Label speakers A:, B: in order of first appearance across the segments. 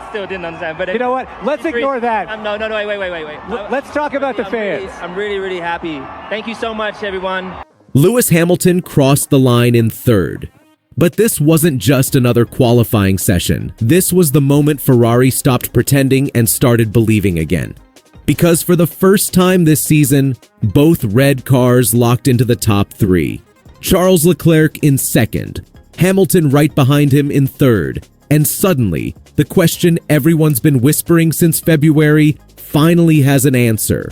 A: still didn't understand. But
B: you know what? Let's ignore that.
A: No, wait.
B: Let's talk about the fans.
A: I'm really happy. Thank you so much, everyone.
C: Lewis Hamilton crossed the line in third. But this wasn't just another qualifying session. This was the moment Ferrari stopped pretending and started believing again. Because for the first time this season, both red cars locked into the top three. Charles Leclerc in second, Hamilton right behind him in third, and suddenly, the question everyone's been whispering since February finally has an answer.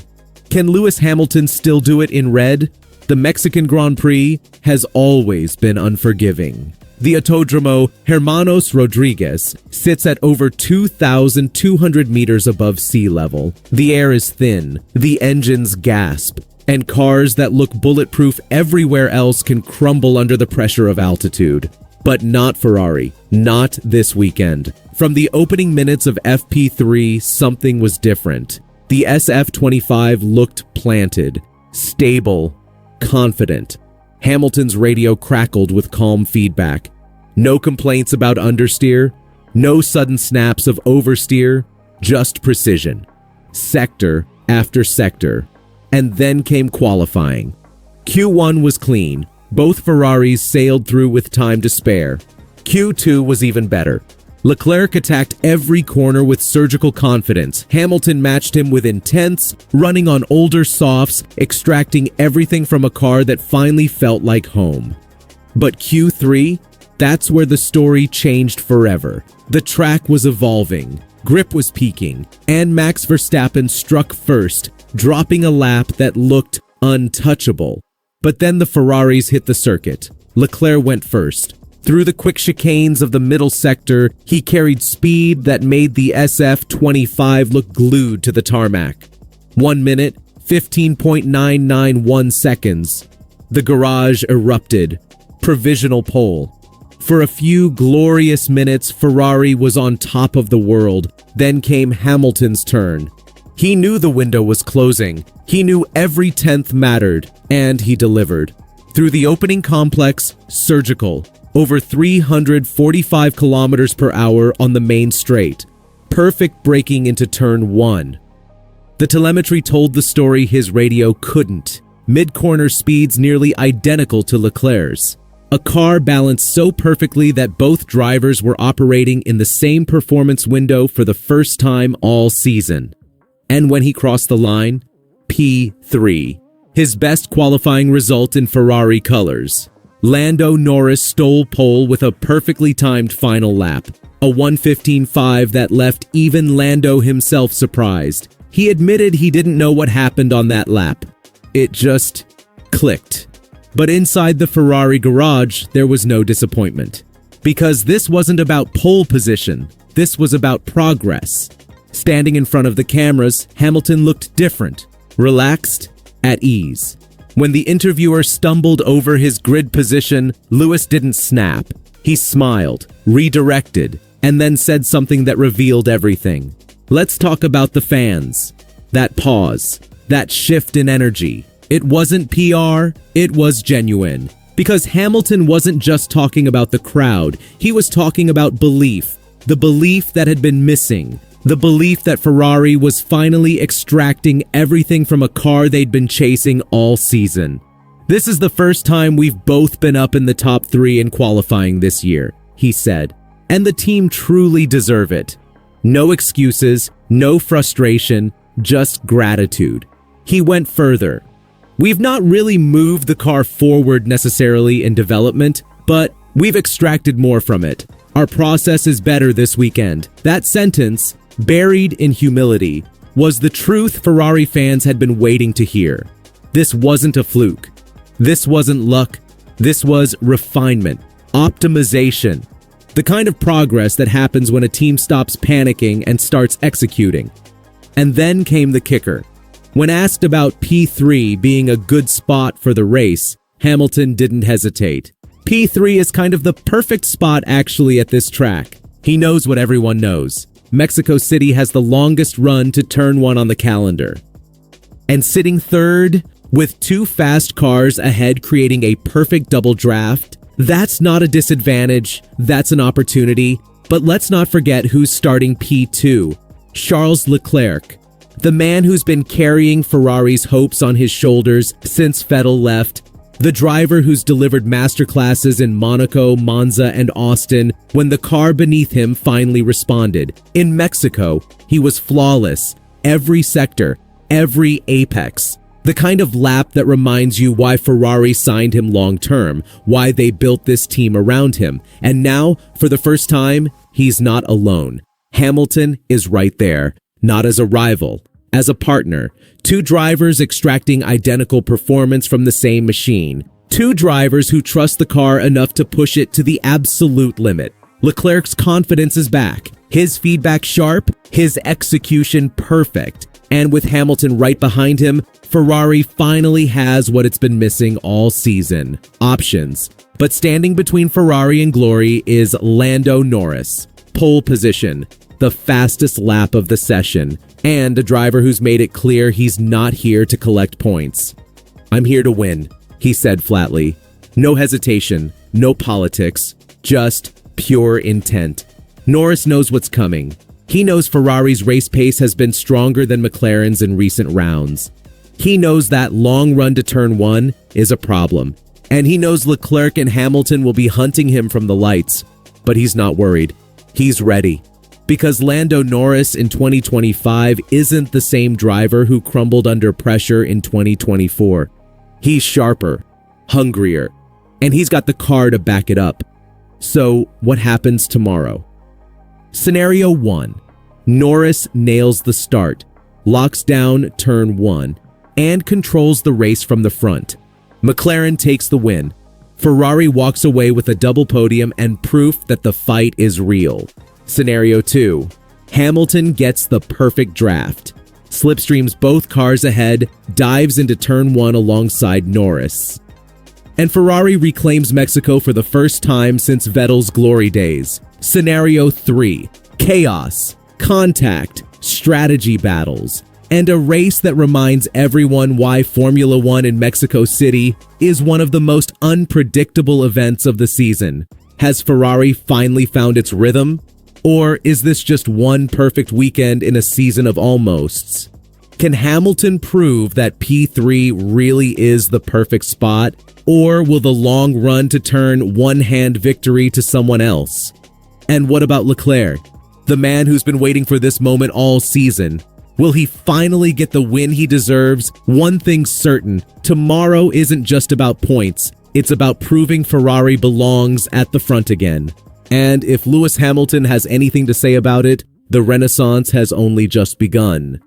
C: Can Lewis Hamilton still do it in red? The Mexican Grand Prix has always been unforgiving. The Autódromo Hermanos Rodriguez sits at over 2,200 meters above sea level. The air is thin, the engines gasp, and cars that look bulletproof everywhere else can crumble under the pressure of altitude. But not Ferrari, not this weekend. From the opening minutes of FP3, something was different. The SF25 looked planted, stable, confident. Hamilton's radio crackled with calm feedback. No complaints about understeer, no sudden snaps of oversteer, just precision. Sector after sector. And then came qualifying. Q1 was clean. Both Ferraris sailed through with time to spare. Q2 was even better. Leclerc attacked every corner with surgical confidence. Hamilton matched him with intense, running on older softs, extracting everything from a car that finally felt like home. But Q3, that's where the story changed forever. The track was evolving, grip was peaking, and Max Verstappen struck first, dropping a lap that looked untouchable. But then the Ferraris hit the circuit. Leclerc went first. Through the quick chicanes of the middle sector, he carried speed that made the SF25 look glued to the tarmac. 1 minute, 15.991 seconds. The garage erupted. Provisional pole. For a few glorious minutes, Ferrari was on top of the world. Then came Hamilton's turn. He knew the window was closing. He knew every tenth mattered, and he delivered. Through the opening complex, surgical. Over 345 kilometers per hour on the main straight. Perfect braking into turn 1. The telemetry told the story his radio couldn't. Mid-corner speeds nearly identical to Leclerc's. A car balanced so perfectly that both drivers were operating in the same performance window for the first time all season. And when he crossed the line, P3. His best qualifying result in Ferrari colors. Lando Norris stole pole with a perfectly timed final lap. A 1:15.5 that left even Lando himself surprised. He admitted he didn't know what happened on that lap. It just clicked. But inside the Ferrari garage, there was no disappointment. Because this wasn't about pole position. This was about progress. Standing in front of the cameras, Hamilton looked different. Relaxed, at ease. When the interviewer stumbled over his grid position, Lewis didn't snap. He smiled, redirected, and then said something that revealed everything. Let's talk about the fans. That pause, that shift in energy. It wasn't PR, it was genuine. Because Hamilton wasn't just talking about the crowd, he was talking about belief. The belief that had been missing. The belief that Ferrari was finally extracting everything from a car they'd been chasing all season. This is the first time we've both been up in the top 3 in qualifying this year, he said. And the team truly deserve it. No excuses, no frustration, just gratitude. He went further. We've not really moved the car forward necessarily in development, but we've extracted more from it. Our process is better this weekend. That sentence, buried in humility, was the truth Ferrari fans had been waiting to hear. This wasn't a fluke. This wasn't luck. This was refinement, optimization, the kind of progress that happens when a team stops panicking and starts executing. And then came the kicker. When asked about P3 being a good spot for the race, Hamilton didn't hesitate. P3 is kind of the perfect spot actually at this track. He knows what everyone knows. Mexico City has the longest run to turn 1 on the calendar. And sitting third, with 2 fast cars ahead creating a perfect double draft, that's not a disadvantage, that's an opportunity. But let's not forget who's starting P2, Charles Leclerc, the man who's been carrying Ferrari's hopes on his shoulders since Vettel left, the driver who's delivered masterclasses in Monaco, Monza, and Austin when the car beneath him finally responded. In Mexico, he was flawless, every sector, every apex. The kind of lap that reminds you why Ferrari signed him long-term, why they built this team around him. And now, for the first time, he's not alone. Hamilton is right there, not as a rival, as a partner. Two drivers extracting identical performance from the same machine. Two drivers who trust the car enough to push it to the absolute limit. Leclerc's confidence is back, his feedback sharp, his execution perfect. And with Hamilton right behind him, Ferrari finally has what it's been missing all season: options. But standing between Ferrari and glory is Lando Norris. Pole position, the fastest lap of the session, and a driver who's made it clear he's not here to collect points. "I'm here to win," he said flatly. No hesitation, no politics, just pure intent. Norris knows what's coming. He knows Ferrari's race pace has been stronger than McLaren's in recent rounds. He knows that long run to turn one is a problem. And he knows Leclerc and Hamilton will be hunting him from the lights. But he's not worried. He's ready. Because Lando Norris in 2025 isn't the same driver who crumbled under pressure in 2024. He's sharper, hungrier, and he's got the car to back it up. So what happens tomorrow? Scenario 1. Norris nails the start, locks down turn 1, and controls the race from the front. McLaren takes the win. Ferrari walks away with a double podium and proof that the fight is real. Scenario 2. Hamilton gets the perfect draft, slipstreams both cars ahead, dives into turn 1 alongside Norris. And Ferrari reclaims Mexico for the first time since Vettel's glory days. Scenario 3. Chaos, contact, strategy battles, and a race that reminds everyone why Formula One in Mexico City is one of the most unpredictable events of the season. Has Ferrari finally found its rhythm? Or is this just one perfect weekend in a season of almosts? Can Hamilton prove that P3 really is the perfect spot? Or will the long run to turn one-hand victory to someone else? And what about Leclerc, the man who's been waiting for this moment all season? Will he finally get the win he deserves? One thing's certain, tomorrow isn't just about points. It's about proving Ferrari belongs at the front again. And if Lewis Hamilton has anything to say about it, the Renaissance has only just begun.